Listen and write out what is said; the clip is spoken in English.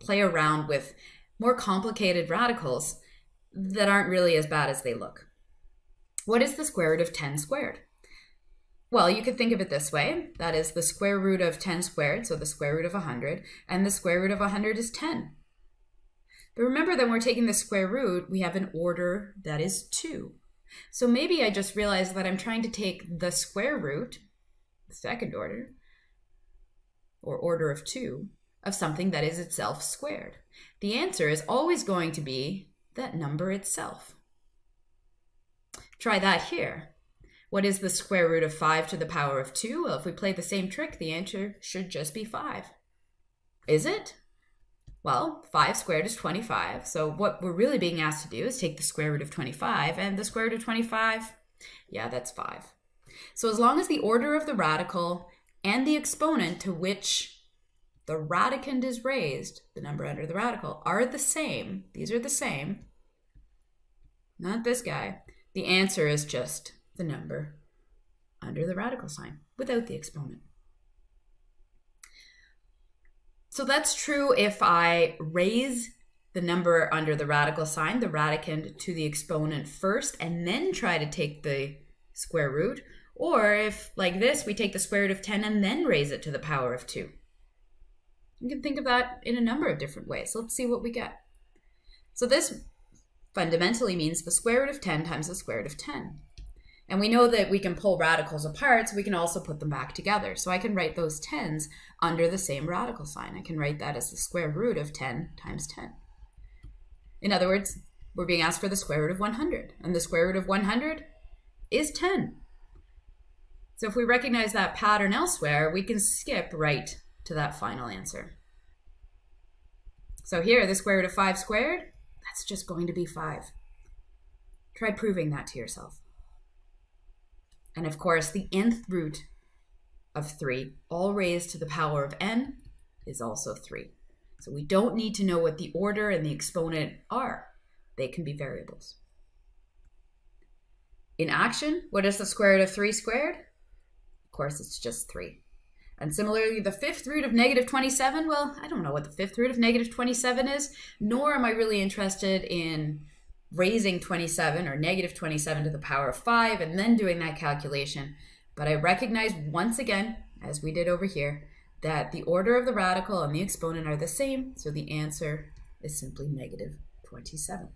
play around with more complicated radicals that aren't really as bad as they look. What is the square root of 10 squared? Well, you could think of it this way. That is the square root of 10 squared, so the square root of 100, and the square root of 100 is 10. But remember that when we're taking the square root, we have an order that is 2. So maybe I just realized that I'm trying to take the square root, the second order, or order of 2, of something that is itself squared. The answer is always going to be that number itself. Try that here. What is the square root of 5 to the power of 2? Well, if we play the same trick, the answer should just be 5. Is it? Well, 5 squared is 25. So what we're really being asked to do is take the square root of 25, and the square root of 25, yeah, that's 5. So as long as the order of the radical and the exponent to which the radicand is raised, the number under the radical, are the same, these are the same, not this guy, the answer is just the number under the radical sign without the exponent. So that's true if I raise the number under the radical sign, the radicand, to the exponent first and then try to take the square root, or if, like this, we take the square root of 10 and then raise it to the power of 2. You can think of that in a number of different ways. Let's see what we get. So this fundamentally means the square root of 10 times the square root of 10. And we know that we can pull radicals apart, so we can also put them back together. So I can write those 10s under the same radical sign. I can write that as the square root of 10 times 10. In other words, we're being asked for the square root of 100. And the square root of 100 is 10. So if we recognize that pattern elsewhere, we can skip right to that final answer. So here, the square root of 5 squared, that's just going to be 5. Try proving that to yourself. And of course, the nth root of 3, all raised to the power of n, is also 3. So we don't need to know what the order and the exponent are. They can be variables. In action, what is the square root of 3 squared? Of course, it's just 3. And similarly, the fifth root of negative 27, well, I don't know what the fifth root of negative 27 is, nor am I really interested in raising 27 or negative 27 to the power of 5 and then doing that calculation. But I recognize once again, as we did over here, that the order of the radical and the exponent are the same, so the answer is simply negative 27.